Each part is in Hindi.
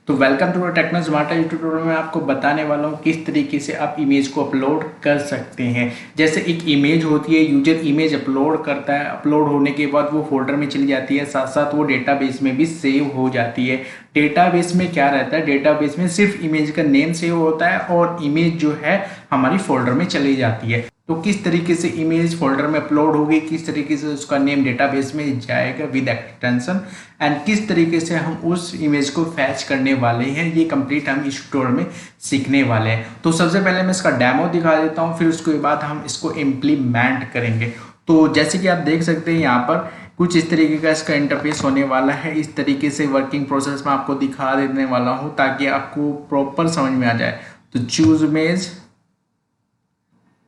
तो welcome to Techno Smart Tutorial में आपको बताने वाला हूँ किस तरीके से आप इमेज को अपलोड कर सकते हैं। जैसे एक इमेज होती है, यूजर इमेज अपलोड करता है, अपलोड होने के बाद वो फोल्डर में चली जाती है, साथ साथ वो डेटाबेस में भी सेव हो जाती है। डेटाबेस में क्या रहता है, डेटाबेस में सिर्फ इमेज का नेम सेव होता है और इमेज जो है हमारी फोल्डर में चली जाती है। तो किस तरीके से इमेज फोल्डर में अपलोड होगी, किस तरीके से उसका नेम डेटाबेस में जाएगा विद एक्सटेंशन, एंड किस तरीके से हम उस इमेज को फैच करने वाले हैं, ये कंप्लीट हम इस ट्यूटोरियल में सीखने वाले हैं। तो सबसे पहले मैं इसका डेमो दिखा देता हूँ, फिर उसके बाद हम इसको इम्प्लीमेंट करेंगे। तो जैसे कि आप देख सकते हैं यहाँ पर कुछ इस तरीके का इसका इंटरफेस होने वाला है। इस तरीके से वर्किंग प्रोसेस में आपको दिखा देने वाला हूँ ताकि आपको प्रॉपर समझ में आ जाए। तो चूज इमेज,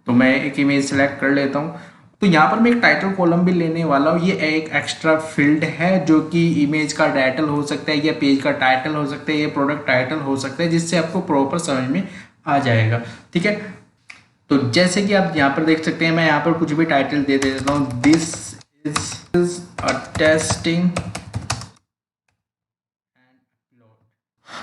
तो मैं एक इमेज सेलेक्ट कर लेता हूँ। तो यहाँ पर मैं एक टाइटल कॉलम भी लेने वाला हूँ। ये एक एक्स्ट्रा फील्ड है जो कि इमेज का टाइटल हो सकता है या पेज का टाइटल हो सकता है या प्रोडक्ट टाइटल हो सकता है, जिससे आपको प्रॉपर समझ में आ जाएगा। ठीक है, तो जैसे कि आप यहाँ पर देख सकते हैं, मैं यहाँ पर कुछ भी टाइटल दे देता हूँ। This is a testing.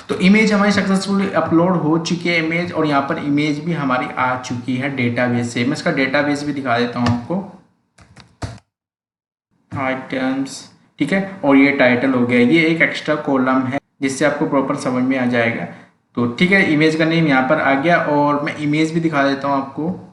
तो इमेज हमारी सक्सेसफुली अपलोड हो चुकी है इमेज, और यहाँ पर इमेज भी हमारी आ चुकी है डेटाबेस से। मैं इसका डेटाबेस भी दिखा देता हूँ आपको, आइटम्स। ठीक है, और ये टाइटल हो गया। ये एक एक्स्ट्रा कॉलम है जिससे आपको प्रॉपर समझ में आ जाएगा। तो ठीक है, इमेज का नेम यहाँ पर आ गया, और मैं इमेज भी दिखा देता हूँ आपको।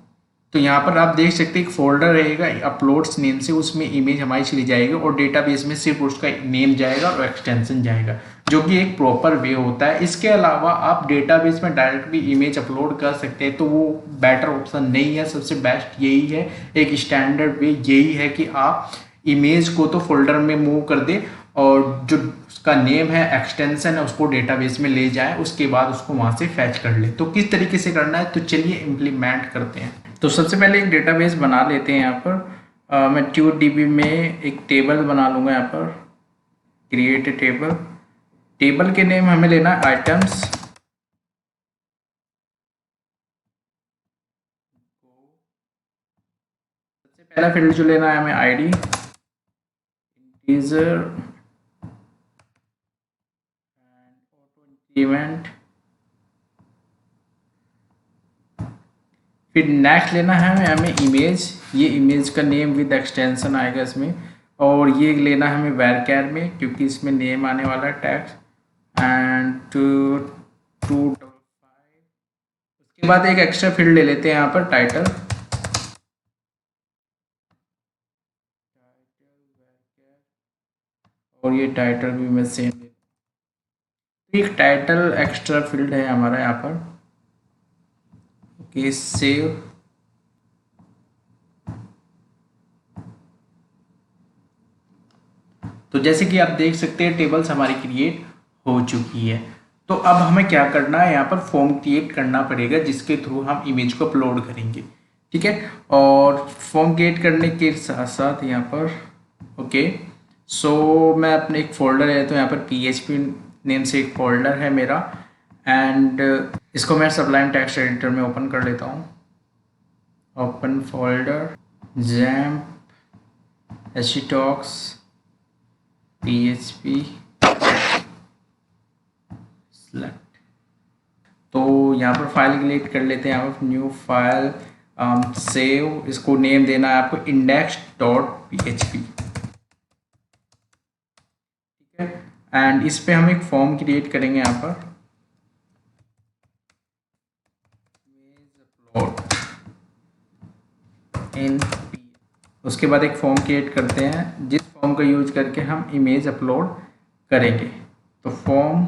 तो यहाँ पर आप देख सकते हैं एक फोल्डर रहेगा अपलोड्स नेम से, उसमें इमेज हमारी चली जाएगी और डेटाबेस में सिर्फ उसका नेम जाएगा और एक्सटेंशन जाएगा, जो कि एक प्रॉपर वे होता है। इसके अलावा आप डेटाबेस में डायरेक्ट भी इमेज अपलोड कर सकते हैं, तो वो बेटर ऑप्शन नहीं है। सबसे बेस्ट यही है, एक स्टैंडर्ड वे यही है कि आप इमेज को तो फोल्डर में मूव कर दे और जो उसका नेम है, एक्सटेंशन है, उसको डेटाबेस में ले जाए, उसके बाद उसको वहां से फैच कर ले। तो किस तरीके से करना है, तो चलिए इम्प्लीमेंट करते हैं। तो सबसे पहले एक डेटाबेस बना लेते हैं। यहाँ पर मैं TubeDB में एक टेबल बना लूँगा। यहाँ पर क्रिएट ए टेबल। टेबल के नेम हमें लेना है आइटम्स। सबसे पहला फील्ड जो लेना है हमें ID, integer and auto increment. फिर नेक्स्ट लेना है हमें इमेज। ये इमेज का नेम विद एक्सटेंशन आएगा इसमें, और ये लेना है हमें varchar में, क्योंकि इसमें नेम आने वाला है टैक्स एंड 255। उसके बाद एक एक्स्ट्रा फील्ड ले लेते हैं यहाँ पर टाइटल। और ये टाइटल भी मैं सेम लेता हूँ। एक टाइटल एक्स्ट्रा फील्ड है हमारा यहाँ पर। Okay, save. तो जैसे कि आप देख सकते हैं टेबल्स हमारी क्रिएट हो चुकी है। तो अब हमें क्या करना है, यहाँ पर फॉर्म क्रिएट करना पड़ेगा जिसके थ्रू हम इमेज को अपलोड करेंगे। ठीक है, और फॉर्म क्रिएट करने के साथ साथ यहाँ पर ओके, सो मैं अपने एक फोल्डर है, तो यहाँ पर PHP नेम से एक फोल्डर है मेरा, एंड इसको मैं सबलाइम टेक्स्ट एडिटर में ओपन कर लेता हूँ। Open folder, XAMPP, HTTalks, PHP select. तो यहाँ पर फाइल क्रिएट कर लेते हैं। यहाँ पर न्यू फाइल, सेव। इसको नेम देना है आपको index.php। ठीक है, एंड इस पे हम एक फॉर्म क्रिएट करेंगे यहाँ पर, उसके बाद एक फॉर्म क्रिएट करते हैं जिस फॉर्म का यूज करके हम इमेज अपलोड करेंगे। तो फॉर्म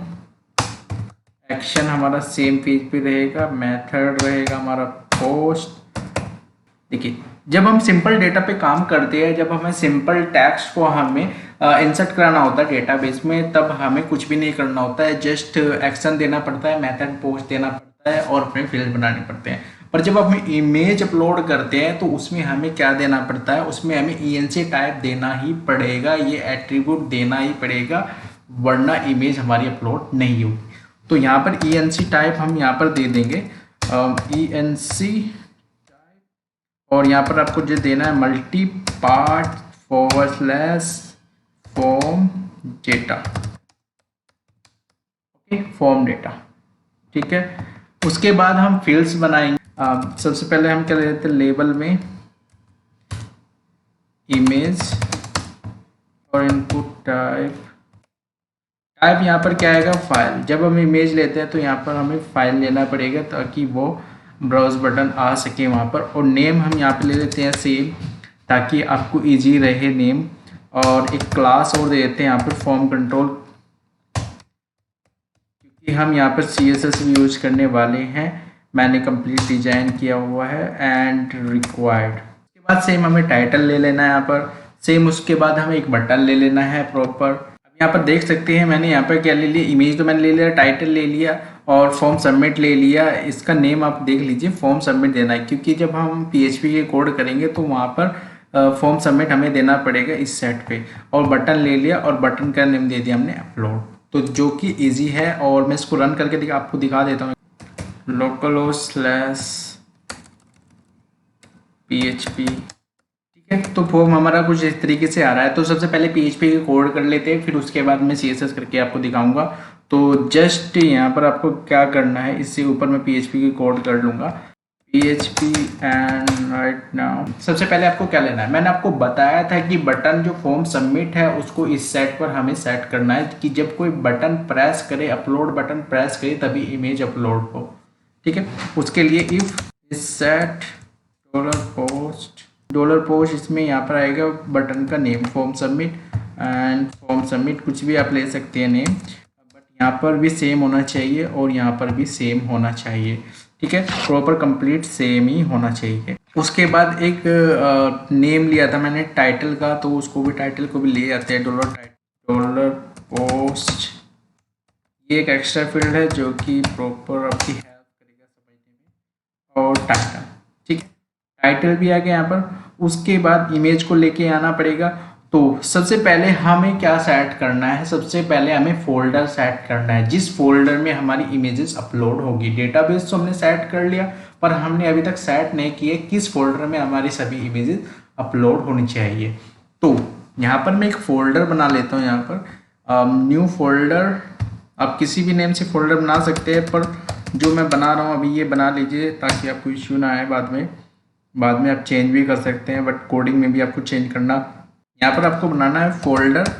एक्शन हमारा सेम पेज पे रहेगा, मेथड रहेगा हमारा पोस्ट। देखिए, जब हम सिंपल डेटा पे काम करते हैं, जब हमें सिंपल टेक्स्ट को हमें इंसर्ट कराना होता है डेटाबेस में, तब हमें कुछ भी नहीं करना होता है, जस्ट एक्शन देना पड़ता है, मेथड पोस्ट देना पड़ता है और अपने फील्ड बनाने पड़ते हैं। पर जब हम इमेज अपलोड करते हैं तो उसमें हमें क्या देना पड़ता है, उसमें हमें ENC टाइप देना ही पड़ेगा, ये एट्रीब्यूट देना ही पड़ेगा, वरना इमेज हमारी अपलोड नहीं होगी। तो यहाँ पर ENC टाइप हम यहाँ पर दे देंगे ENC टाइप, और यहाँ पर आपको जो देना है multi part / form data. Form data, ठीक है। उसके बाद हम फील्ड्स बनाएंगे। सबसे पहले हम क्या लेते हैं, लेबल में इमेज और इनपुट टाइप यहाँ पर क्या आएगा, फाइल। जब हम इमेज लेते हैं तो यहाँ पर हमें फाइल लेना पड़ेगा ताकि वो ब्राउज बटन आ सके वहाँ पर। और नेम हम यहाँ पे ले लेते हैं सेम, ताकि आपको इजी रहे नेम। और एक क्लास और दे देते हैं यहाँ पर फॉर्म कंट्रोल, क्योंकि हम यहाँ पर CSS भी यूज करने वाले हैं। मैंने कंप्लीट डिजाइन किया हुआ है एंड रिक्वायर्ड। उसके बाद सेम हमें टाइटल ले लेना है यहाँ पर सेम। उसके बाद हमें एक बटन ले लेना है प्रॉपर। यहाँ पर देख सकते हैं मैंने यहाँ पर क्या ले लिया, इमेज तो मैंने ले लिया, टाइटल ले लिया और फॉर्म सबमिट ले लिया। इसका नेम आप देख लीजिए, फॉर्म सबमिट देना है, क्योंकि जब हम PHP के कोड करेंगे तो वहाँ पर फॉर्म सबमिट हमें देना पड़ेगा इस सेट पे। और बटन ले लिया और बटन का नेम दे दिया हमने अपलोड, तो जो कि इजी है। और मैं इसको रन करके आपको दिखा देता हूँ। localhost/php, तो फॉर्म हमारा कुछ इस तरीके से आ रहा है। तो सबसे पहले PHP के कोड कर लेते हैं, फिर उसके बाद मैं CSS करके आपको दिखाऊंगा। तो जस्ट यहाँ पर आपको क्या करना है, इससे ऊपर मैं PHP के कोड कर लूँगा, PHP एंड राइट नाउ। सबसे पहले आपको क्या लेना है, मैंने आपको बताया था कि बटन जो फॉर्म सबमिट है उसको इस सेट पर हमें सेट करना है कि जब कोई बटन प्रेस करे, अपलोड बटन प्रेस करे, तभी इमेज अपलोड हो, ठीक है। उसके लिए इफ सेट $post इसमें यहाँ पर आएगा बटन का name, form submit and form submit, कुछ भी आप ले सकते हैं नेम, बट यहाँ पर भी सेम होना चाहिए और यहाँ पर भी सेम होना चाहिए, ठीक है। प्रॉपर कंप्लीट सेम ही होना चाहिए। उसके बाद एक नेम लिया था मैंने टाइटल का, तो उसको भी टाइटल को भी ले आते हैं $post। ये एक एक्स्ट्रा फील्ड है जो कि प्रॉपर आपकी हेल्प करेगा समझने में। और टाइटल, ठीक है, टाइटल भी आ गया यहाँ पर। उसके बाद इमेज को लेके आना पड़ेगा। तो सबसे पहले हमें क्या सेट करना है, सबसे पहले हमें फोल्डर सेट करना है जिस फोल्डर में हमारी इमेजेस अपलोड होगी। डेटाबेस तो हमने सेट कर लिया, पर हमने अभी तक सेट नहीं किया किस फोल्डर में हमारी सभी इमेजेस अपलोड होनी चाहिए। तो यहाँ पर मैं एक फोल्डर बना लेता हूँ। यहाँ पर न्यू फोल्डर, आप किसी भी नेम से फोल्डर बना सकते हैं, पर जो मैं बना रहा हूँ अभी ये बना लीजिए ताकि आपको इश्यू ना आए बाद में आप चेंज भी कर सकते हैं, बट कोडिंग में भी आपको चेंज करना। यहाँ पर आपको बनाना है फोल्डर,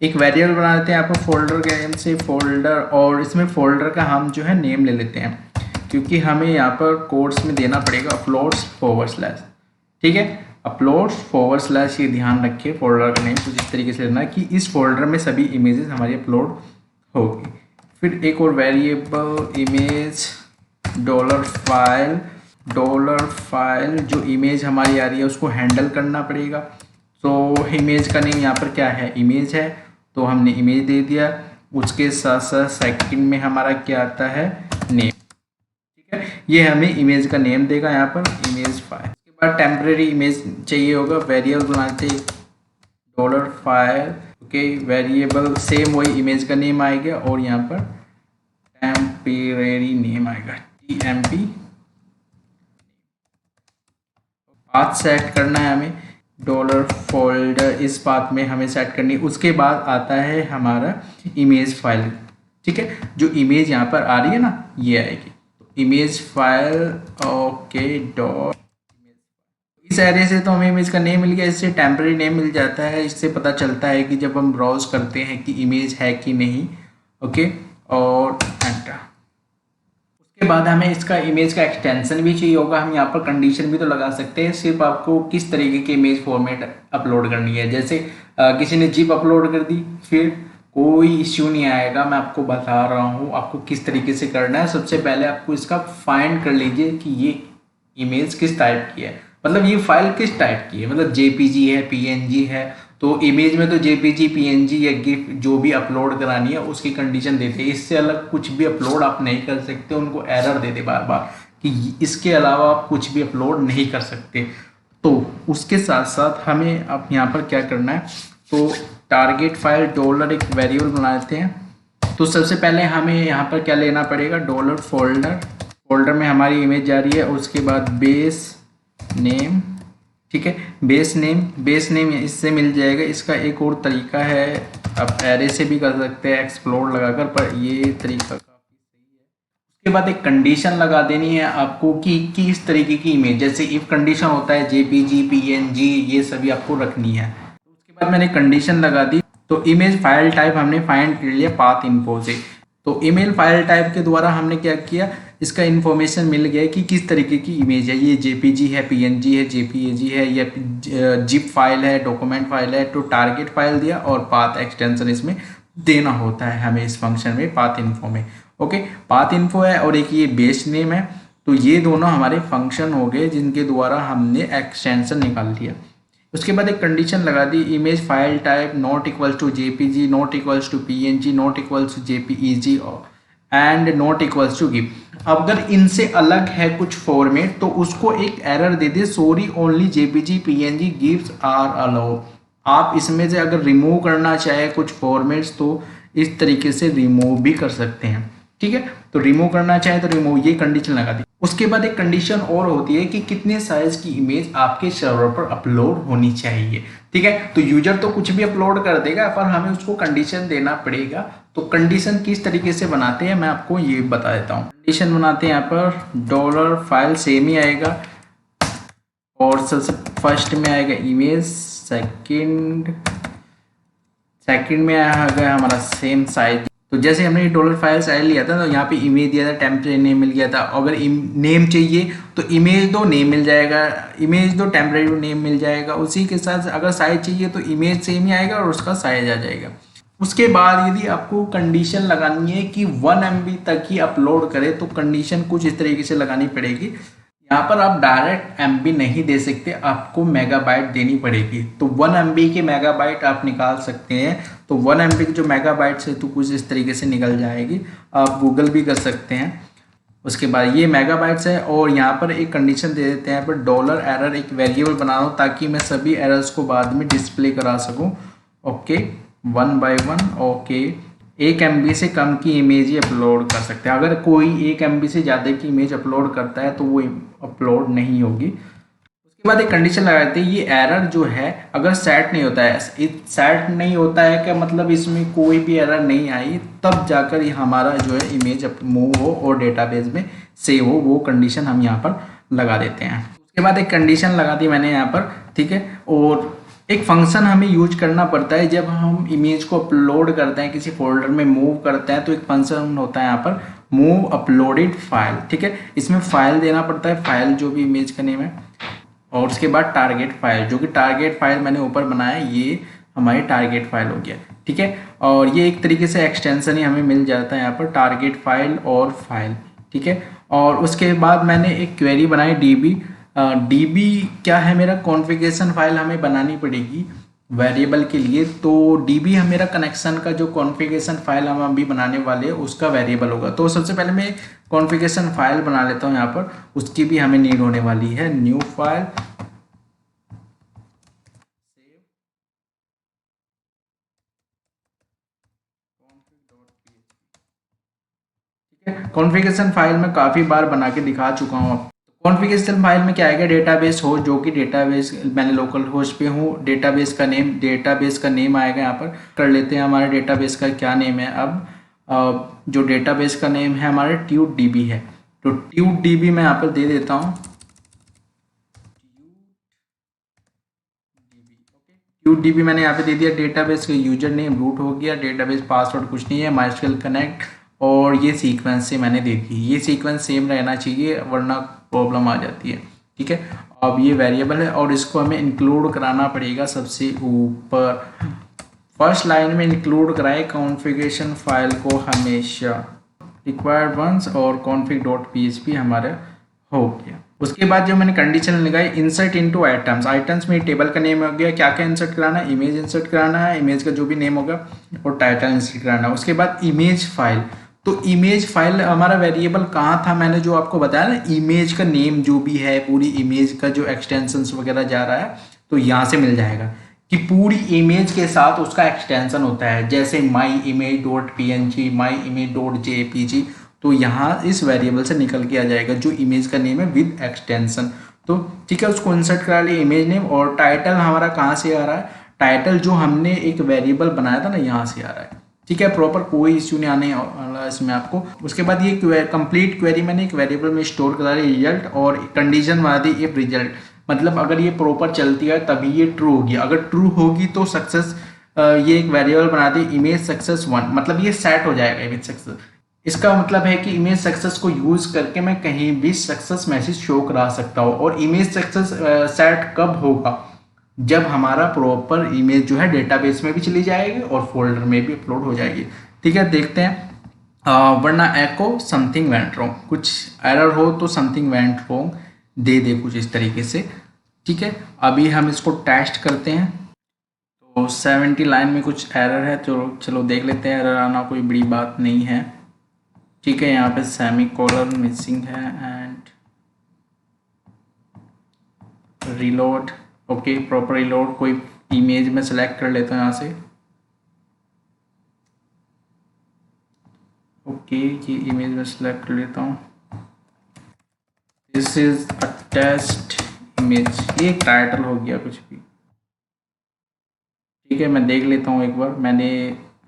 एक वेरिएबल बना लेते हैं यहाँ पर फोल्डर के नेम से फोल्डर, और इसमें फोल्डर का हम जो है नेम ले लेते हैं, क्योंकि हमें यहाँ पर कोड्स में देना पड़ेगा uploads/, ठीक है। uploads/, ये ध्यान रखिए फोल्डर का नेम कुछ इस तरीके से लेना है कि इस फोल्डर में सभी इमेजेस हमारी अपलोड होगी। फिर एक और वेरिएबल इमेज $file जो इमेज हमारी आ रही है उसको हैंडल करना पड़ेगा। तो इमेज का नेम यहाँ पर क्या है, इमेज है, तो हमने इमेज दे दिया। उसके साथ साथ सेकंड में हमारा क्या आता है, नेम, ठीक है। ये हमें इमेज का नेम देगा यहाँ पर इमेज फाइल। उसके बाद टेम्परेरी इमेज चाहिए होगा, वेरिएबल बनाते $file, ओके। वेरिएबल सेम वही इमेज का नेम आएगा और यहाँ पर टेम्परेरी नेम आएगा TMP। पाथ सेट करना है हमें, $folder इस पाथ में हमें सेट करनी है। उसके बाद आता है हमारा इमेज फाइल, ठीक है। जो इमेज यहाँ पर आ रही है ना, ये आएगी इमेज फाइल, ओके। इस एरिया से तो हमें इमेज का नेम मिल गया, इससे टेम्परेरी नेम मिल जाता है। इससे पता चलता है कि जब हम ब्राउज करते हैं कि इमेज है कि नहीं, ओके। और एंटर। उसके बाद हमें इसका इमेज का एक्सटेंशन भी चाहिए होगा। हम यहाँ पर कंडीशन भी तो लगा सकते हैं, सिर्फ आपको किस तरीके की इमेज फॉर्मेट अपलोड करनी है। जैसे किसी ने जिप अपलोड कर दी, फिर कोई इश्यू नहीं आएगा। मैं आपको बता रहा हूँ आपको किस तरीके से करना है। सबसे पहले आपको इसका फाइंड कर लीजिए कि ये इमेज किस टाइप की है, मतलब ये फाइल किस टाइप की है, मतलब JPG है, PNG है। तो इमेज में तो JPG, PNG या GIF जो भी अपलोड करानी है उसकी कंडीशन देते हैं। इससे अलग कुछ भी अपलोड आप नहीं कर सकते, उनको एरर देते बार बार कि इसके अलावा आप कुछ भी अपलोड नहीं कर सकते। तो उसके साथ साथ हमें अब यहाँ पर क्या करना है, तो टारगेट फाइल $, एक वेरिएबल बना लेते हैं। तो सबसे पहले हमें यहाँ पर क्या लेना पड़ेगा, $folder में हमारी इमेज जा रही है। उसके बाद बेस नेम, ठीक है। बेस नेम इससे मिल जाएगा। इसका एक और तरीका है, आप एरे से भी कर सकते हैं एक्सप्लोर लगाकर, पर ये तरीका उसके बाद एक कंडीशन लगा देनी है आपको कि किस तरीके की इमेज, जैसे इफ कंडीशन होता है जेपीजी पीएनजी ये सभी आपको रखनी है। तो उसके बाद मैंने कंडीशन लगा दी। तो इमेज फाइल टाइप हमने फाइंड कर लिया पाथ इन्फो से। तो ईमेल फाइल टाइप के द्वारा हमने क्या किया, इसका इन्फॉर्मेशन मिल गया कि किस तरीके की इमेज है, ये जेपीजी है, पीएनजी है, जेपीईजी है, या जिप फाइल है, डॉक्यूमेंट फाइल है। तो टारगेट फाइल दिया और पाथ एक्सटेंशन इसमें देना होता है हमें इस फंक्शन में पाथ इन्फो में। ओके, पाथ इन्फो है और एक ये बेस नेम है। तो ये दोनों हमारे फंक्शन हो गए जिनके द्वारा हमने एक्सटेंशन निकाल लिया। उसके बाद एक कंडीशन लगा दी, image file type not equals to JPG, not equals to PNG, not equals to JPEG and not equals to गिव। अगर इनसे अलग है कुछ फॉर्मेट तो उसको एक एरर दे दे, सॉरी ओनली जेपीजी पीएनजी गिव्स आर अलाउड। आप इसमें से अगर रिमूव करना चाहे कुछ फॉर्मेट्स तो इस तरीके से रिमूव भी कर सकते हैं। ठीक है, तो रिमूव करना चाहे तो रिमूव, ये कंडीशन लगा दी। उसके बाद एक कंडीशन और होती है कि कितने साइज की इमेज आपके सर्वर पर अपलोड होनी चाहिए। ठीक है, तो यूजर तो कुछ भी अपलोड कर देगा पर हमें उसको कंडीशन देना पड़ेगा। तो कंडीशन किस तरीके से बनाते हैं मैं आपको ये बता देता हूँ। कंडीशन बनाते हैं यहाँ पर डॉलर फाइल सेम ही आएगा और सबसे फर्स्ट में आएगा इमेज, सेकंड में आएगा हमारा सेम साइज। तो जैसे हमने डॉलर फाइल साइज लिया था तो यहाँ पे इमेज दिया था, टेम्परेरी नेम मिल गया था। अगर नेम चाहिए तो इमेज दो नेम मिल जाएगा, इमेज दो टेम्परेरी नेम मिल जाएगा। उसी के साथ अगर साइज चाहिए तो इमेज सेम ही आएगा और उसका साइज आ जाएगा। उसके बाद यदि आपको कंडीशन लगानी है कि 1 MB तक ही अपलोड करे तो कंडीशन कुछ इस तरीके से लगानी पड़ेगी। यहाँ पर आप डायरेक्ट MB नहीं दे सकते, आपको मेगाबाइट देनी पड़ेगी। तो 1 MB के मेगाबाइट आप निकाल सकते हैं। तो 1 MB की जो मेगाबाइट्स है तो कुछ इस तरीके से निकल जाएगी, आप गूगल भी कर सकते हैं। उसके बाद ये मेगाबाइट्स है और यहाँ पर एक कंडीशन दे देते हैं पर डॉलर एरर एक वेरिएबल बना रहा हूँ ताकि मैं सभी एरर्स को बाद में डिस्प्ले करा सकूँ। Okay, 1 by 1। ओके, 1 MB से कम की इमेज ही अपलोड कर सकते हैं। अगर कोई 1 MB से ज़्यादा की इमेज अपलोड करता है तो वो अपलोड नहीं होगी। उसके बाद एक कंडीशन लगाते हैं, ये एरर जो है अगर सेट नहीं होता है, सेट नहीं होता है क्या मतलब इसमें कोई भी एरर नहीं आई तब जाकर ये हमारा जो है इमेज मूव हो और डेटाबेस में सेव हो, वो कंडीशन हम यहाँ पर लगा देते हैं। उसके बाद एक कंडीशन लगा दी मैंने यहाँ पर। ठीक है, और एक फंक्शन हमें यूज करना पड़ता है जब हम इमेज को अपलोड करते हैं, किसी फोल्डर में मूव करते हैं तो एक फंक्शन होता है यहाँ पर मूव अपलोडेड फाइल। ठीक है, इसमें फाइल देना पड़ता है, फाइल जो भी इमेज का नेम है, और उसके बाद टारगेट फाइल, जो कि टारगेट फाइल मैंने ऊपर बनाया ये हमारी टारगेट फाइल हो गया। ठीक है, और ये एक तरीके से एक्सटेंशन ही हमें मिल जाता है यहाँ पर टारगेट फाइल और फाइल। ठीक है, और उसके बाद मैंने एक क्वेरी बनाई डीबी क्या है मेरा कॉन्फ़िगरेशन फाइल हमें बनानी पड़ेगी वेरिएबल के लिए। तो डीबी है मेरा कनेक्शन का जो कॉन्फ़िगरेशन फाइल हम अभी बनाने वाले हैं उसका वेरिएबल होगा। तो सबसे पहले मैं कॉन्फ़िगरेशन फाइल बना लेता हूँ यहाँ पर, उसकी भी हमें नीड होने वाली है। न्यू फाइल, कॉन्फ़िगरेशन फाइल में काफ़ी बार बना के दिखा चुका हूँ। कॉन्फ़िगरेशन फाइल में क्या आएगा, डेटाबेस होस्ट, जो कि डेटाबेस मैंने लोकल होस्ट पे हूँ। डेटाबेस का नेम आएगा यहाँ पर। कर लेते हैं हमारे डेटाबेस का क्या नेम है। अब जो डेटाबेस का नेम है हमारा TuteDB है, तो TuteDB मैं यहाँ पर दे देता हूँ। TuteDB मैंने यहाँ पे दे दिया। डेटाबेस का यूजर नेम रूट हो गया, डेटाबेस पासवर्ड कुछ नहीं है, MySQL कनेक्ट, और ये सीक्वेंस से मैंने दे दी। ये सीक्वेंस सेम रहना चाहिए वरना प्रॉब्लम आ जाती है। ठीक है, अब ये वेरिएबल है और इसको हमें इंक्लूड कराना पड़ेगा सबसे ऊपर। फर्स्ट लाइन में इंक्लूड कराए कॉन्फ़िगरेशन फाइल को हमेशा, रिक्वायर्ड वंस, और config.php हमारा हो गया। उसके बाद जो मैंने कंडीशन लगाई, इंसर्ट इनटू आइटम्स। आइटम्स में टेबल का नेम हो गया, क्या क्या इंसर्ट कराना है, इमेज इंसर्ट कराना है, इमेज का जो भी नेम होगा, और टाइटल इंसर्ट कराना है। उसके बाद इमेज फाइल, तो इमेज फाइल हमारा वेरिएबल कहाँ था, मैंने जो आपको बताया ना, इमेज का नेम जो भी है, पूरी इमेज का जो एक्सटेंशंस वगैरह जा रहा है तो यहाँ से मिल जाएगा कि पूरी इमेज के साथ उसका एक्सटेंशन होता है। जैसे myimage.png, myimage.jpg, तो यहाँ इस वेरिएबल से निकल के आ जाएगा जो इमेज का नेम है विद एक्सटेंशन। तो ठीक है, उसको इंसर्ट करा लिया इमेज नेम। और टाइटल हमारा कहाँ से आ रहा है, टाइटल जो हमने एक वेरिएबल बनाया था ना यहाँ से आ रहा है। ठीक है, प्रॉपर कोई इश्यू नहीं आने वाला इसमें आपको। उसके बाद ये कंप्लीट क्वेरी मैंने एक वेरिएबल में स्टोर करा है रिजल्ट, और कंडीशन बना दी इफ रिजल्ट, मतलब अगर ये प्रॉपर चलती है तभी ये ट्रू होगी, अगर ट्रू होगी तो सक्सेस, ये एक वेरिएबल बना दी इमेज सक्सेस 1, मतलब ये सेट हो जाएगा इमेज सक्सेस। इसका मतलब है कि इमेज सक्सेस को यूज करके मैं कहीं भी सक्सेस मैसेज शो करा सकता हूँ। और इमेज सक्सेस सेट कब होगा, जब हमारा प्रॉपर इमेज जो है डेटाबेस में भी चली जाएगी और फोल्डर में भी अपलोड हो जाएगी। ठीक है, देखते हैं। वरना एको समथिंग वेंट रॉन्ग, कुछ एरर हो तो समथिंग वेंट रॉन्ग दे दे कुछ इस तरीके से। ठीक है, अभी हम इसको टेस्ट करते हैं। तो 70 लाइन में कुछ एरर है, तो चलो देख लेते हैं। एरर आना कोई बड़ी बात नहीं है। ठीक है, यहाँ पे सेमी कोलन मिसिंग है and reload. Okay, proper reload. कोई इमेज में सेलेक्ट कर लेता हूँ यहाँ से। ओके, ये इमेज में सेलेक्ट कर लेता हूँ। This is a test image, ये टाइटल हो गया कुछ भी। ठीक है, मैं देख लेता हूँ एक बार मैंने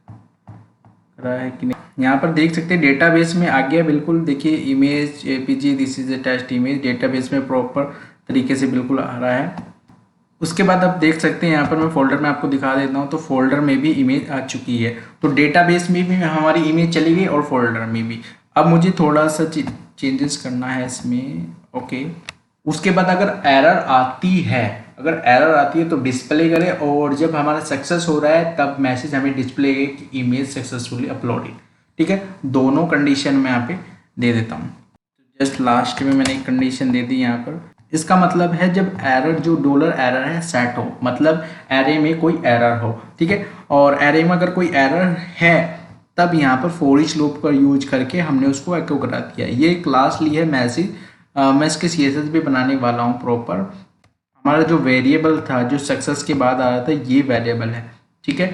करा है कि नहीं। यहाँ पर देख सकते हैं डेटाबेस में आ गया बिल्कुल। देखिए image APG this is a test image, database में प्रॉपर तरीके से बिल्कुल आ रहा है। उसके बाद आप देख सकते हैं यहाँ पर मैं फोल्डर में आपको दिखा देता हूँ, तो फोल्डर में भी इमेज आ चुकी है। तो डेटाबेस में भी हमारी इमेज चली गई और फोल्डर में भी। अब मुझे थोड़ा सा चेंजेस करना है इसमें। ओके, उसके बाद अगर एरर आती है, तो डिस्प्ले करे, और जब हमारा सक्सेस हो रहा है तब मैसेज हमें डिस्प्ले कि इमेज सक्सेसफुली अपलोडेड। ठीक है, दोनों कंडीशन मैं यहाँ पे दे देता हूँ। जस्ट लास्ट में मैंने एक कंडीशन दे दी यहाँ पर। इसका मतलब है जब एरर जो डॉलर एरर है सेट हो, मतलब एरे में कोई एरर हो। ठीक है, और एरे में अगर कोई एरर है तब यहाँ पर फॉर ईच लूप का यूज करके हमने उसको एको करा दिया। ये क्लास ली है मैसेज, मैं इसके सीएसएस भी बनाने वाला हूँ प्रॉपर। हमारा जो वेरिएबल था जो सक्सेस के बाद आ रहा था, ये वेरिएबल है। ठीक है,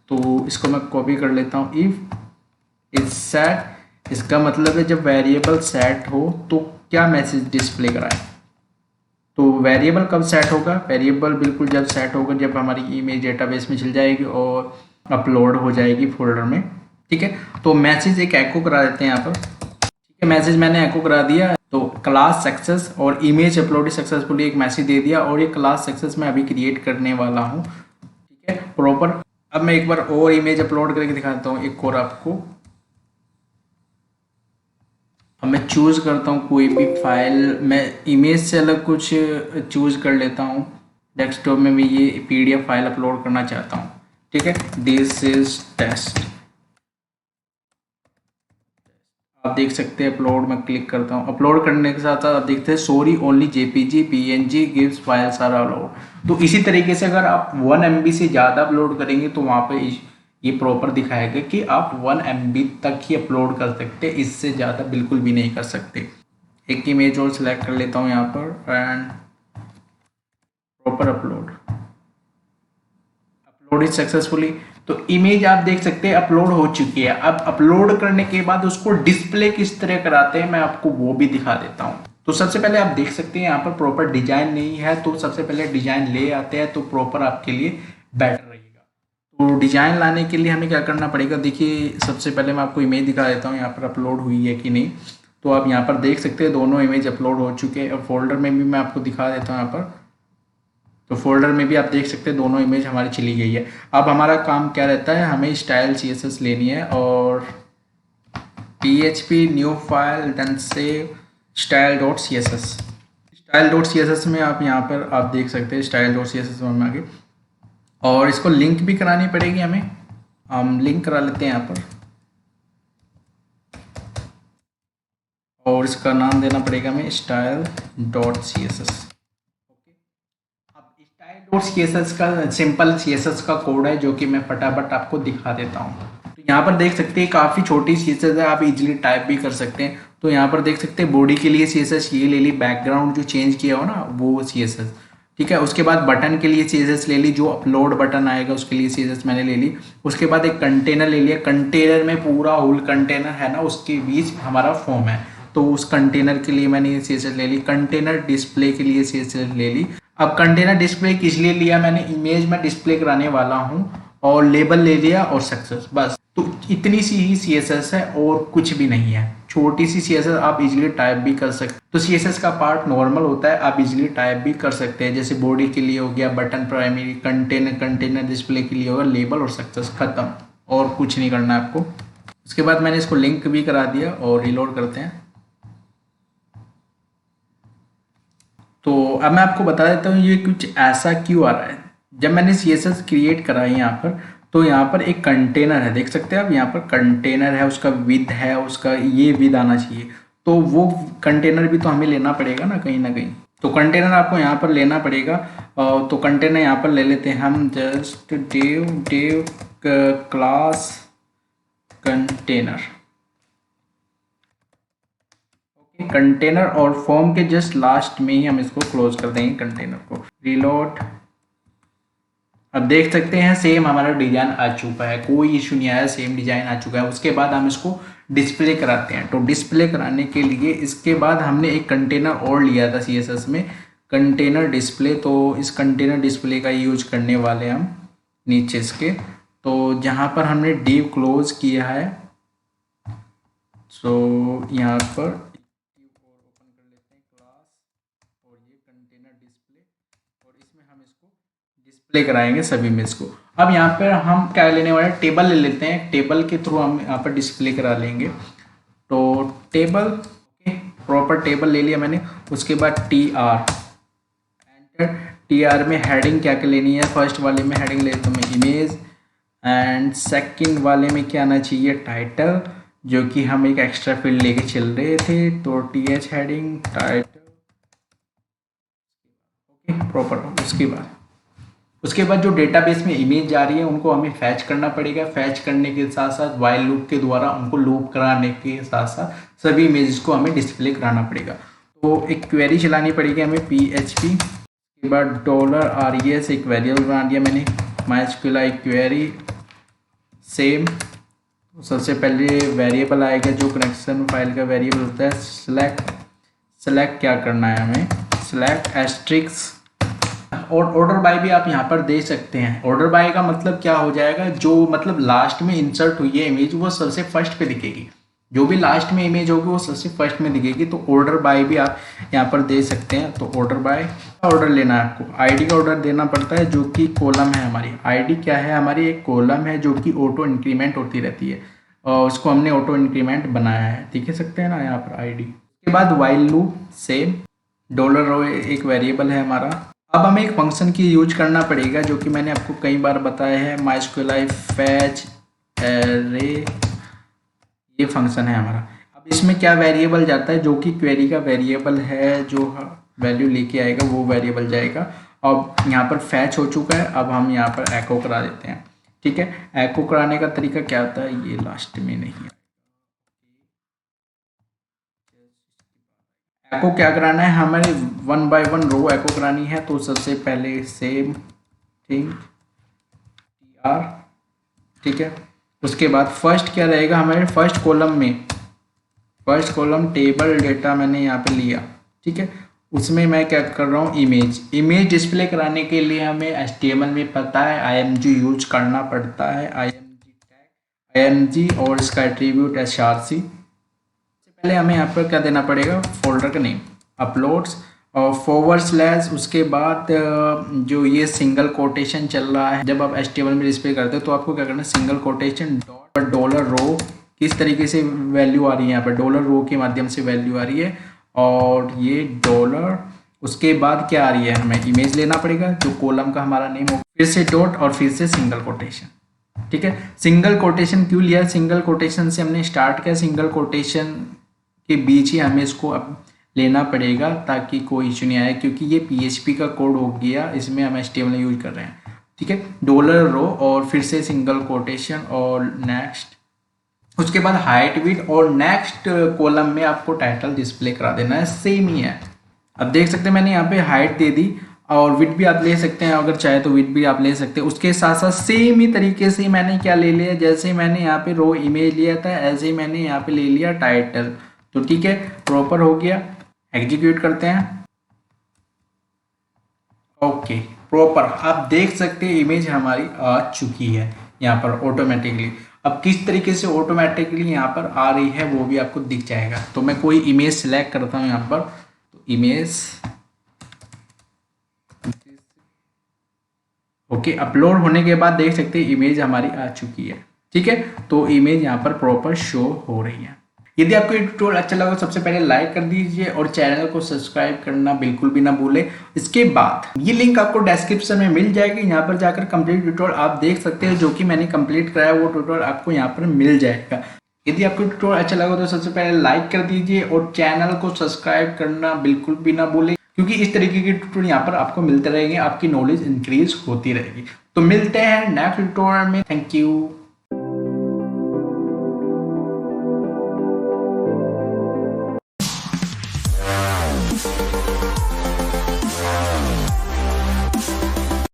तो इसको मैं कॉपी कर लेता हूँ। इफ इज सेट, इसका मतलब है जब वेरिएबल सेट हो तो क्या मैसेज डिस्प्ले कराए। तो वेरिएबल कब सेट होगा, वेरिएबल बिल्कुल जब सेट होगा जब हमारी इमेज डेटाबेस में चल जाएगी और अपलोड हो जाएगी फोल्डर में। ठीक है, तो मैसेज एक एको करा देते हैं यहाँ पर। ठीक है, मैसेज मैंने एको करा दिया। तो क्लास सक्सेस और इमेज अपलोड सक्सेसफुली एक मैसेज दे दिया, और ये क्लास सक्सेस मैं अभी क्रिएट करने वाला हूँ। ठीक है, प्रॉपर। अब मैं एक बार और इमेज अपलोड करके दिखाता हूँ एक और आपको। अब मैं चूज़ करता हूँ कोई भी फाइल, मैं इमेज से अलग कुछ चूज़ कर लेता हूँ। डेस्कटॉप में मैं ये पीडीएफ फाइल अपलोड करना चाहता हूँ। ठीक है, दिस इज टेस्ट। आप देख सकते हैं अपलोड में क्लिक करता हूँ। अपलोड करने के साथ साथ आप देखते हैं सॉरी ओनली जेपीजी पीएनजी गिव्स फाइल्स आर अलाउड। तो इसी तरीके से अगर आप 1 MB से ज़्यादा अपलोड करेंगे तो वहाँ पे ये प्रॉपर दिखाएगा कि आप 1 MB तक ही अपलोड कर सकते हैं, इससे ज़्यादा बिल्कुल भी नहीं कर सकते। एक इमेज और सिलेक्ट कर लेता हूँ यहाँ पर and proper upload is successfully. तो इमेज आप देख सकते हैं अपलोड हो चुकी है। अब अपलोड करने के बाद उसको डिस्प्ले किस तरह कराते हैं मैं आपको वो भी दिखा देता हूँ। तो सबसे पहले आप देख सकते हैं यहाँ पर प्रॉपर डिजाइन नहीं है, तो सबसे पहले डिजाइन ले आते हैं तो प्रॉपर आपके लिए बेटर रहेगा। तो डिजाइन लाने के लिए हमें क्या करना पड़ेगा, देखिए सबसे पहले मैं आपको इमेज दिखा देता हूँ यहाँ पर अपलोड हुई है कि नहीं। तो आप यहाँ पर देख सकते हैं दोनों इमेज अपलोड हो चुके हैं। और फोल्डर में भी मैं आपको दिखा देता हूँ यहाँ पर। तो फोल्डर में भी आप देख सकते हैं दोनों इमेज हमारी चली गई है। अब हमारा काम क्या रहता है, हमें स्टाइल CSS लेनी है और PHP new file then save style.css। style.css में आप यहाँ पर आप देख सकते हैं style.css में आगे, और इसको लिंक भी करानी पड़ेगी हमें। हम लिंक करा लेते हैं यहाँ पर, और इसका नाम देना पड़ेगा हमें style.css। CSS का सिंपल CSS का कोड है जो कि मैं फटाफट आपको दिखा देता हूँ। तो यहाँ पर देख सकते हैं काफ़ी छोटी CSS है, आप इजीली टाइप भी कर सकते हैं। तो यहाँ पर देख सकते हैं बॉडी के लिए CSS ये ले ली, बैकग्राउंड जो चेंज किया हो ना वो CSS। ठीक है, उसके बाद बटन के लिए CSS ले ली, जो अपलोड बटन आएगा उसके लिए CSS मैंने ले ली। उसके बाद एक कंटेनर ले लिया, कंटेनर में पूरा होल कंटेनर है ना उसके बीच हमारा फॉर्म है, तो उस कंटेनर के लिए मैंने CSS ले ली। कंटेनर डिस्प्ले के लिए CSS ले ली। अब कंटेनर डिस्प्ले किस लिए लिया, मैंने इमेज में डिस्प्ले कराने वाला हूँ, और लेबल ले लिया और सक्सेस, बस तो इतनी सी ही CSS है और कुछ भी नहीं है, छोटी सी CSS आप इजीली टाइप भी कर सकते। तो CSS का पार्ट नॉर्मल होता है, आप इजीली टाइप भी कर सकते हैं, जैसे बॉडी के लिए हो गया, बटन प्राइमरी, कंटेनर डिस्प्ले के लिए होगा, लेबल और सक्सेस, खत्म, और कुछ नहीं करना है आपको। उसके बाद मैंने इसको लिंक भी करा दिया और रिलोड करते हैं। तो अब मैं आपको बता देता हूँ ये कुछ ऐसा क्यों आ रहा है। जब मैंने CSS क्रिएट करा है यहाँ पर, तो यहाँ पर एक कंटेनर है, देख सकते हैं आप, यहाँ पर कंटेनर है, उसका विद है, उसका ये विद आना चाहिए। तो वो कंटेनर भी तो हमें लेना पड़ेगा ना कहीं। तो कंटेनर आपको यहाँ पर लेना पड़ेगा। तो कंटेनर यहाँ पर ले लेते हैं हम, just div class container, container, और फॉर्म के जस्ट लास्ट में ही हम इसको क्लोज कर देंगे कंटेनर को। रीलोड। अब देख सकते हैं सेम हमारा डिजाइन आ चुका है, कोई इशू नहीं आया, सेम डिजाइन आ चुका है। उसके बाद हम इसको डिस्प्ले कराते हैं। तो डिस्प्ले कराने के लिए इसके बाद हमने एक कंटेनर और लिया था CSS में, कंटेनर डिस्प्ले। तो इस कंटेनर डिस्प्ले का यूज करने वाले हम नीचे इसके, तो जहाँ पर हमने डिव क्लोज किया है, सो यहाँ पर डिस्प्ले कराएंगे सभी में इसको। अब यहाँ पर हम क्या लेने वाले हैं, टेबल ले लेते हैं, टेबल के थ्रू हम यहाँ पर डिस्प्ले करा लेंगे। तो टेबल, प्रॉपर टेबल ले लिया मैंने। उसके बाद TR, एंटर। TR में हेडिंग क्या क्या लेनी है, फर्स्ट वाले में हेडिंग ले लेता हूँ मैं इमेज, एंड सेकंड वाले में क्या आना चाहिए, टाइटल, जो कि हम एक एक्स्ट्रा फील्ड लेके चल रहे थे। तो TH heading title, okay proper. उसके बाद जो डेटाबेस में इमेज जा रही है उनको हमें फैच करना पड़ेगा। फैच करने के साथ साथ वाइल लूप के द्वारा उनको लूप कराने के साथ साथ सभी इमेजेस को हमें डिस्प्ले कराना पड़ेगा। तो एक क्वेरी चलानी पड़ेगी हमें PHP, के बाद $res एक वेरिएबल बना दिया मैंने, MySQL क्वेरी सेम। सबसे पहले वेरिएबल आएगा जो कनेक्शन फाइल का वेरिएबल होता है, सेलेक्ट क्या करना है हमें, सेलेक्ट एस्ट्रिक्स। और ऑर्डर बाय भी आप यहाँ पर दे सकते हैं। ऑर्डर बाय का मतलब क्या हो जाएगा, जो मतलब लास्ट में इंसर्ट हुई है इमेज वो सबसे फर्स्ट पे दिखेगी, जो भी लास्ट में इमेज होगी वो सबसे फर्स्ट में दिखेगी। तो ऑर्डर बाय भी आप यहाँ पर दे सकते हैं। तो ऑर्डर बाय का ऑर्डर लेना है आपको, ID का ऑर्डर देना पड़ता है, जो कि कॉलम है हमारी। ID क्या है हमारी, एक कॉलम है जो कि ऑटो इंक्रीमेंट होती रहती है, और उसको हमने ऑटो इंक्रीमेंट बनाया है, देख सकते हैं ना यहाँ पर ID। उसके बाद वाइल लूप सेम, $रो एक वेरिएबल है हमारा। अब हमें एक फंक्शन की यूज करना पड़ेगा जो कि मैंने आपको कई बार बताया है, MySQL फैच एरे, ये फंक्शन है हमारा। अब इसमें क्या वेरिएबल जाता है, जो कि क्वेरी का वेरिएबल है, जो वैल्यू लेके आएगा वो वेरिएबल जाएगा। अब यहाँ पर फैच हो चुका है, अब हम यहाँ पर एको करा देते हैं। ठीक है, एको कराने का तरीका क्या होता है, ये लास्ट में नहीं है। एको क्या कराना है हमारे, 1 by 1 रो एको करानी है। तो सबसे पहले सेम थिंग TR, ठीक है। उसके बाद फर्स्ट क्या रहेगा हमारे, फर्स्ट कॉलम टेबल डेटा मैंने यहाँ पे लिया, ठीक है। उसमें मैं क्या कर रहा हूँ, इमेज डिस्प्ले कराने के लिए हमें HTML में पता है img यूज करना पड़ता है, img और इसका एट्रीब्यूट src। पहले हमें यहाँ पर क्या देना पड़ेगा, फोल्डर का नेम, अपलोड्स और / उसके बाद जो ये सिंगल कोटेशन चल रहा है, जब आप HTML में डिस्प्ले करते हो तो आपको क्या करना है, सिंगल कोटेशन $रो, किस तरीके से वैल्यू आ रही है यहाँ पर, $रो के माध्यम से वैल्यू आ रही है, और ये $। उसके बाद क्या आ रही है, हमें इमेज लेना पड़ेगा जो कॉलम का हमारा नेम हो, फिर से डॉट और फिर से सिंगल कोटेशन। ठीक है, सिंगल कोटेशन क्यों लिया, सिंगल कोटेशन से हमने स्टार्ट किया, सिंगल कोटेशन के बीच ही हमें इसको अब लेना पड़ेगा ताकि कोई इशू नहीं आए, क्योंकि ये PHP का कोड हो गया, इसमें हम HTML यूज कर रहे हैं। ठीक है, $रो और फिर से सिंगल कोटेशन और नेक्स्ट। उसके बाद हाइट विड्थ और नेक्स्ट कॉलम में आपको टाइटल डिस्प्ले करा देना है, सेम ही है। अब देख सकते हैं मैंने यहाँ पे हाइट दे दी, और विड्थ भी आप ले सकते हैं, अगर चाहे तो विड्थ भी आप ले सकते हैं। उसके साथ साथ सेम ही तरीके से मैंने क्या ले लिया, जैसे मैंने यहाँ पे रो इमेज लिया था ऐसे ही मैंने यहाँ पे ले लिया टाइटल। तो ठीक है, प्रॉपर हो गया, एग्जीक्यूट करते हैं। ओके, प्रॉपर आप देख सकते हैं इमेज हमारी आ चुकी है यहाँ पर ऑटोमेटिकली। अब किस तरीके से ऑटोमेटिकली यहाँ पर आ रही है वो भी आपको दिख जाएगा। तो मैं कोई इमेज सिलेक्ट करता हूँ यहाँ पर, तो इमेज ओके, अपलोड होने के बाद देख सकते हैं इमेज हमारी आ चुकी है। ठीक है, तो इमेज यहाँ पर प्रॉपर शो हो रही है। यदि आपको ये ट्यूटोरियल अच्छा लगा सबसे पहले लाइक कर दीजिए और चैनल को सब्सक्राइब करना बिल्कुल भी ना भूलें। इसके बाद ये लिंक आपको डिस्क्रिप्शन में मिल जाएगी, यहाँ पर जाकर कंप्लीट ट्यूटोरियल आप देख सकते हैं, जो कि मैंने कंप्लीट कराया वो ट्यूटोरियल आपको यहाँ पर मिल जाएगा। यदि आपको ट्यूटोरियल अच्छा लगा तो सबसे पहले लाइक कर दीजिए और चैनल को सब्सक्राइब करना बिल्कुल भी ना भूलें, क्योंकि इस तरीके के ट्यूटोरियल यहाँ पर आपको मिलते रहेंगे, आपकी नॉलेज इंक्रीज होती रहेगी। तो मिलते हैं नेक्स्ट ट्यूटोरियल में। Thank you.